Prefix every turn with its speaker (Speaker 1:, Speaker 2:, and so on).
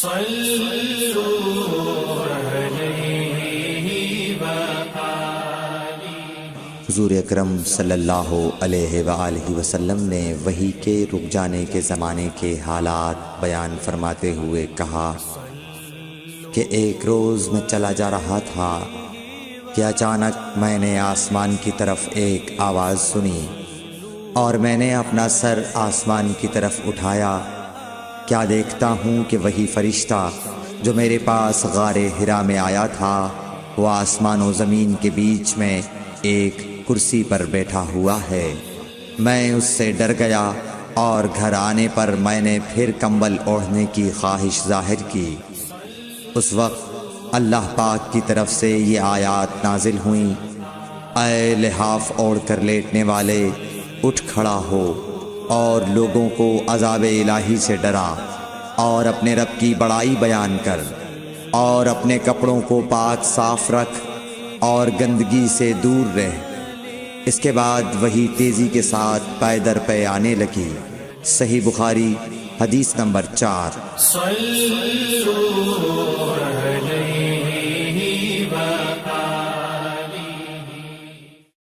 Speaker 1: حضور اکرم صلی اللہ علیہ وآلہ وسلم نے وحی کے رک جانے کے زمانے کے حالات بیان فرماتے ہوئے کہا کہ ایک روز میں چلا جا رہا تھا کہ اچانک میں نے آسمان کی طرف ایک آواز سنی اور میں نے اپنا سر آسمان کی طرف اٹھایا۔ کیا دیکھتا ہوں کہ وہی فرشتہ جو میرے پاس غار حرا میں آیا تھا وہ آسمان و زمین کے بیچ میں ایک کرسی پر بیٹھا ہوا ہے۔ میں اس سے ڈر گیا اور گھر آنے پر میں نے پھر کمبل اوڑھنے کی خواہش ظاہر کی۔ اس وقت اللہ پاک کی طرف سے یہ آیات نازل ہوئیں، اے لحاف اوڑھ کر لیٹنے والے، اٹھ کھڑا ہو اور لوگوں کو عذاب الہی سے ڈرا اور اپنے رب کی بڑائی بیان کر اور اپنے کپڑوں کو پاک صاف رکھ اور گندگی سے دور رہ۔ اس کے بعد وہی تیزی کے ساتھ پے در پے آنے لگی۔ صحیح بخاری حدیث نمبر 4۔